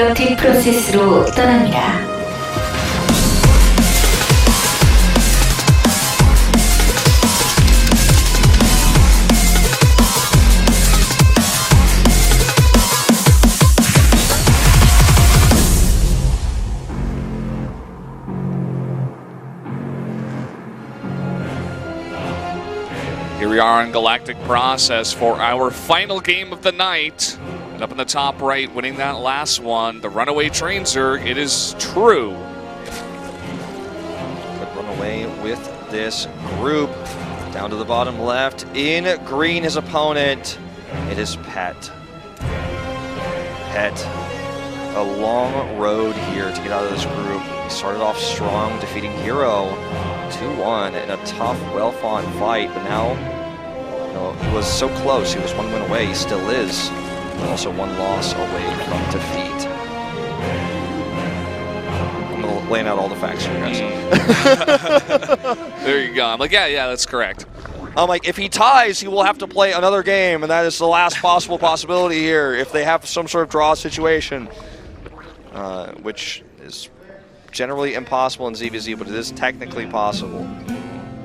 로열티 프로세스로 떠납니다. Here we are in Galactic Process for our final game of the night. And up in the top right, winning that last one, the runaway train Zerg, it is True. Could run away with this group. Down to the bottom left, in green his opponent, it is Pet. Pet, a long road here to get out of this group. He started off strong, defeating Hero 2-1 in a tough, well-fought fight, but now he was so close. He was one win away. He still is, but also one loss away from defeat. I'm laying out all the facts for you guys. There you go. I'm like, yeah, that's correct. I'm like, if he ties, he will have to play another game, and that is the last possible possibility here if they have some sort of draw situation, which is generally impossible in ZVZ, but it is technically possible.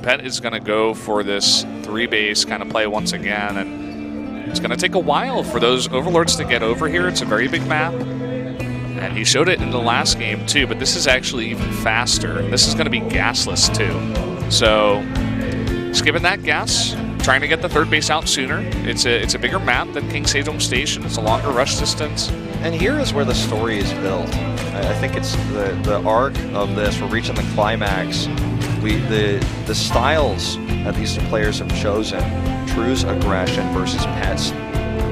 Pet is going to go for this 3-base kind of play once again, and it's going to take a while for those Overlords to get over here. It's a very big map, and he showed it in the last game too, but this is actually even faster, and this is going to be gasless too. So, skipping that gas, trying to get the 3rd base out sooner. It's a bigger map than King Sejong Station. It's a longer rush distance. And here is where the story is built. I think it's the arc of this. We're reaching the climax. The styles that these two players have chosen, True's aggression versus Pet's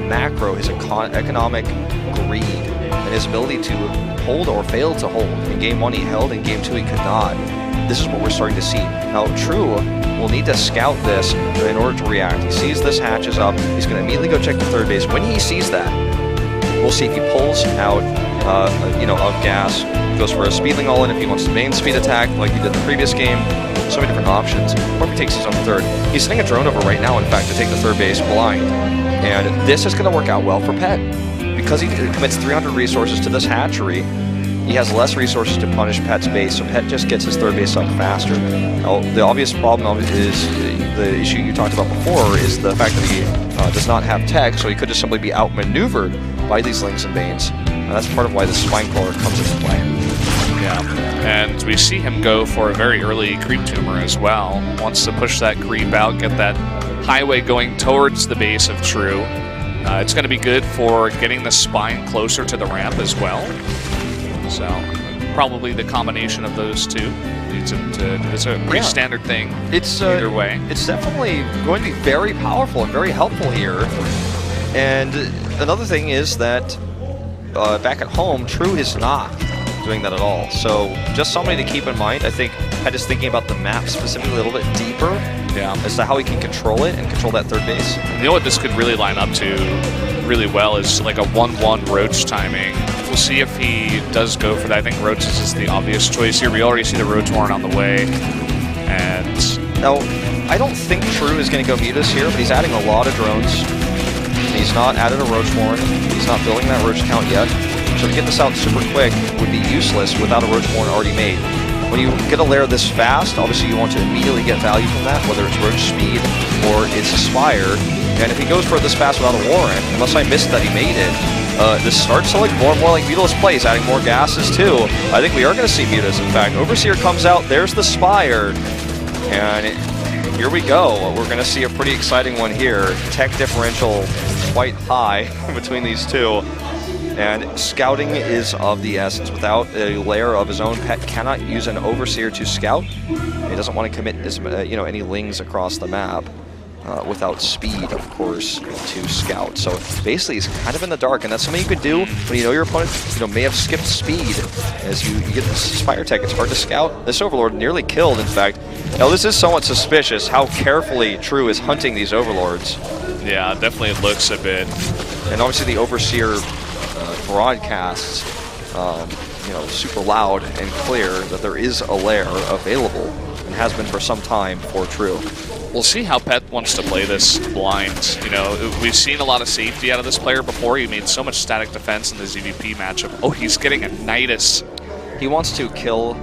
macro, his economic greed, and his ability to hold or fail to hold. In Game 1 he held, in Game 2 he could not. This is what we're starting to see. Now True will need to scout this in order to react. He sees this hatches up, he's going to immediately go check the 3rd base. When he sees that, we'll see if he pulls out of gas, goes for a speedling all-in if he wants to main speed attack like he did in the previous game. So many different options. Or if he takes his own 3rd. He's sending a drone over right now, in fact, to take the 3rd base blind. And this is going to work out well for Pet. Because he commits 300 resources to this hatchery, he has less resources to punish Pet's base, so Pet just gets his 3rd base up faster. Now, the obvious problem is the issue you talked about before, is the fact that he does not have tech, so he could just simply be outmaneuvered by these Lings and Banes. And that's part of why the Spine Crawler comes into play. Yeah, and we see him go for a very early creep tumor as well. Wants to push that creep out, get that highway going towards the base of True. It's going to be good for getting the Spine closer to the ramp as well. So probably the combination of those two leads him to. It's a pretty standard thing. Either way, it's definitely going to be very powerful and very helpful here. And another thing is that back at home, True is not doing that at all. So just something to keep in mind. I think Pet is thinking about the map specifically a little bit deeper. Yeah. As to how he can control it and control that 3rd base. You know what this could really line up to really well is like a 1-1 Roach timing. We'll see if he does go for that. I think Roaches is the obvious choice here. We already see the Rotorn on the way. And now, I don't think True is going to go Mutas here, but he's adding a lot of drones. He's not added a Roach Horn. He's not building that Roach count yet. So to get this out super quick would be useless without a Roach Horn already made. When you get a lair this fast, obviously you want to immediately get value from that, whether it's Roach Speed or it's Spire. And if he goes for it this fast without a Warren, unless I missed that he made it, this starts to look more and more like Mutalist plays, adding more gases too. I think we are going to see Mutas, in fact. Overseer comes out, there's the Spire, and here we go. We're going to see a pretty exciting one here. Tech differential quite high between these two. And scouting is of the essence. Without a layer of his own, Pet cannot use an Overseer to scout. He doesn't want to commit any Lings across the map without speed, of course, to scout. So basically, he's kind of in the dark, and that's something you could do when you know your opponent may have skipped speed. As you get the Spire Tech, it's hard to scout. This Overlord nearly killed, in fact. Now, this is somewhat suspicious how carefully True is hunting these Overlords. yeah, definitely looks a bit. And obviously the Overseer broadcasts, super loud and clear that there is a lair available and has been for some time for True. We'll see how Pet wants to play this blind. You know, we've seen a lot of safety out of this player before. He made so much static defense in the ZVP matchup. Oh, he's getting a Nidus. He wants to kill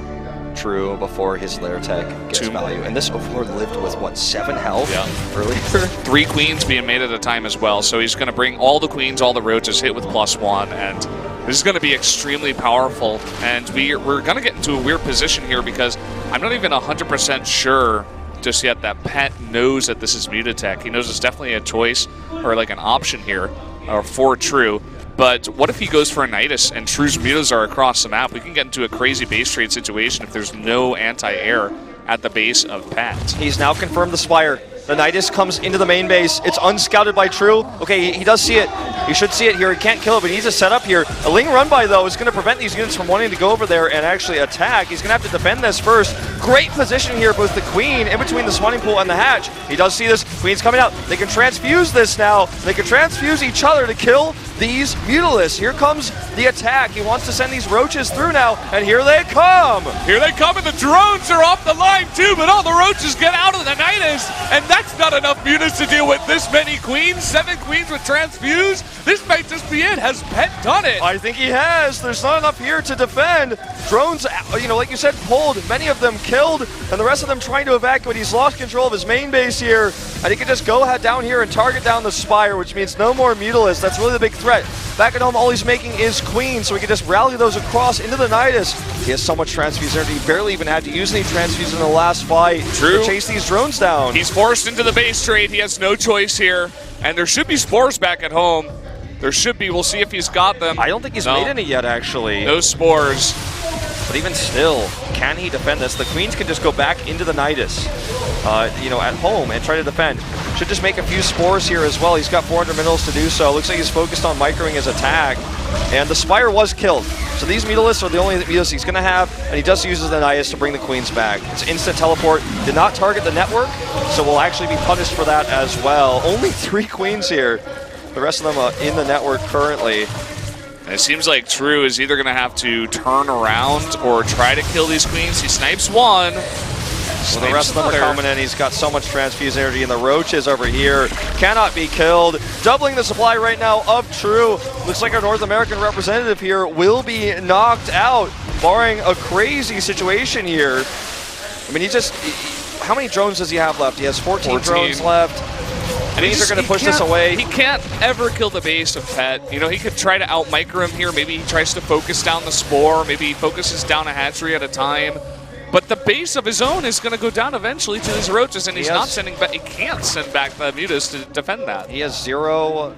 True before his lair tech gets value. And this Overlord lived with, what, 7 health earlier? 3 queens being made at a time as well. So he's going to bring all the queens, all the roaches, hit with +1. And this is going to be extremely powerful. And we're going to get into a weird position here because I'm not even 100% sure just yet that Pet knows that this is Mutatech. He knows it's definitely a choice or like an option here for True. But what if he goes for a Nidus and True's mutas are across the map? We can get into a crazy base trade situation if there's no anti-air at the base of Pet. He's now confirmed the Spire. The Nidus comes into the main base. It's unscouted by True. Okay, he does see it. He should see it here. He can't kill it, but he needs to set up here. A Ling run-by, though, is going to prevent these units from wanting to go over there and actually attack. He's going to have to defend this first. Great position here, both the Queen in between the spawning pool and the hatch. He does see this. Queen's coming out. They can transfuse this now. They can transfuse each other to kill these Mutalisks. Here comes the attack. He wants to send these roaches through now, and here they come. Here they come, and the drones are off the line too, but all the roaches get out of the Nidus, and that's not enough mutas to deal with this many queens. 7 queens with transfuse. This might just be it. Has Pet done it? I think he has. There's not enough here to defend. Drones, you know, like you said, pulled. Many of them killed, and the rest of them trying to evacuate. He's lost control of his main base here, and he can just go ahead down here and target down the Spire, which means no more Mutalisks. That's really the big threat. Back at home, all he's making is queens, so he can just rally those across into the Nidus. He has so much transfuse energy. He barely even had to use any transfuse in the last fight to chase these drones down. He's forced into the base trade. He has no choice here, and there should be spores back at home. There should be. We'll see if he's got them. I don't think he's made any yet, actually. No spores. But even still, can he defend this? The queens can just go back into the Nidus, you know, at home and try to defend. Should just make a few spores here as well. He's got 400 minerals to do so. Looks like he's focused on microing his attack. And the Spire was killed. So these Mutalisks are the only Mutalisks he's going to have, and he just uses the Nidus to bring the queens back. It's instant teleport. Did not target the network, so will actually be punished for that as well. Only 3 queens here. The rest of them are in the network currently. And it seems like True is either going to have to turn around or try to kill these queens. He snipes one. Well, the rest of them are coming in. He's got so much transfuse energy, and the roaches over here cannot be killed. Doubling the supply right now of True. Looks like our North American representative here will be knocked out, barring a crazy situation here. I mean, how many drones does he have left? He has 14 drones left. And these are going to push this away. He can't ever kill the base of Pet. You know, he could try to out-micro him here. Maybe he tries to focus down the Spore. Maybe he focuses down a hatchery at a time. But the base of his own is going to go down eventually to his roaches, and he's not sending back. He can't send back the mutas to defend that. He has 0.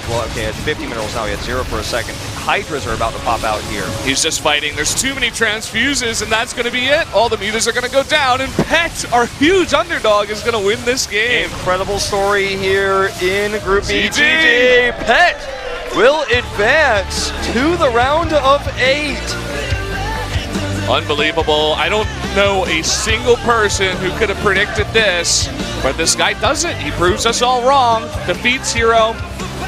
Well, okay, at 50 minerals now. He had 0 for a second. Hydras are about to pop out here. He's just fighting. There's too many transfuses, and that's going to be it. All the mutas are going to go down, and Pet, our huge underdog, is going to win this game. Incredible story here in Group B. GG. Pet will advance to the round of 8. Unbelievable. I don't know a single person who could have predicted this, but this guy does it. He proves us all wrong. Defeats Hero,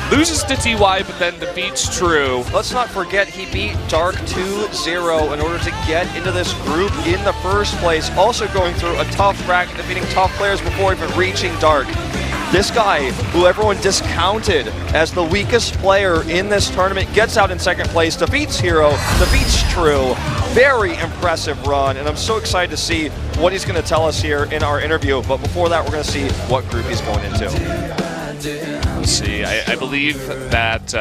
loses to TY, but then defeats True. Let's not forget he beat Dark 2-0 in order to get into this group in the first place. Also going through a tough bracket, defeating tough players before even reaching Dark. This guy, who everyone discounted as the weakest player in this tournament, gets out in second place, defeats Hero, defeats True. Very impressive run, and I'm so excited to see what he's going to tell us here in our interview. But before that, we're going to see what group he's going into. Let's see, I believe that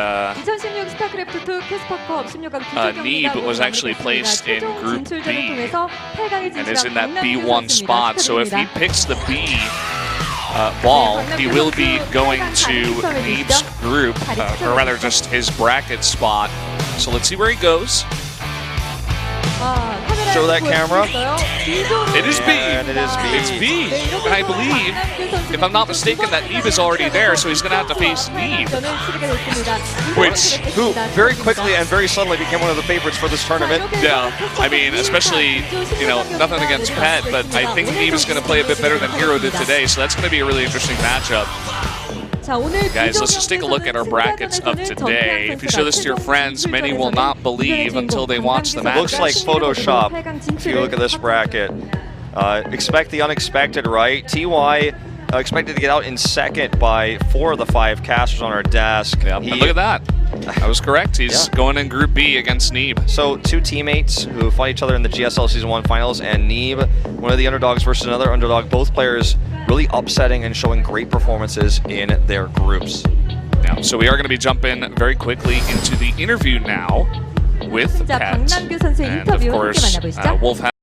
Neeb was actually placed in Group B and is in that B1 spot. So if he picks the B ball, he will be going to Neeb's group, or rather just his bracket spot. So let's see where he goes. Show that camera. It is B. And it is B. It's B. And I believe, if I'm not mistaken, that Neeb is already there, so he's going to have to face Neeb. Who very quickly and very suddenly became one of the favorites for this tournament. Yeah, I mean, especially, you know, nothing against Pet, but I think Neeb is going to play a bit better than Hero did today, so that's going to be a really interesting matchup. Guys, let's just take a look at our brackets of today. If you show this to your friends, many will not believe until they watch the match. Looks like Photoshop if you look at this bracket. Expect the unexpected, right? TY expected to get out in second by 4 of the 5 casters on our desk. Yeah, and look at that. I was correct. He's going in Group B against Neeb. So 2 teammates who fought each other in the GSL Season 1 finals, and Neeb, one of the underdogs versus another underdog. Both players really upsetting and showing great performances in their groups. Yeah, so we are going to be jumping very quickly into the interview now with 자, Pet. 박남규 선수의 And 인터뷰 of 함께 course, 만나보시죠. Wolf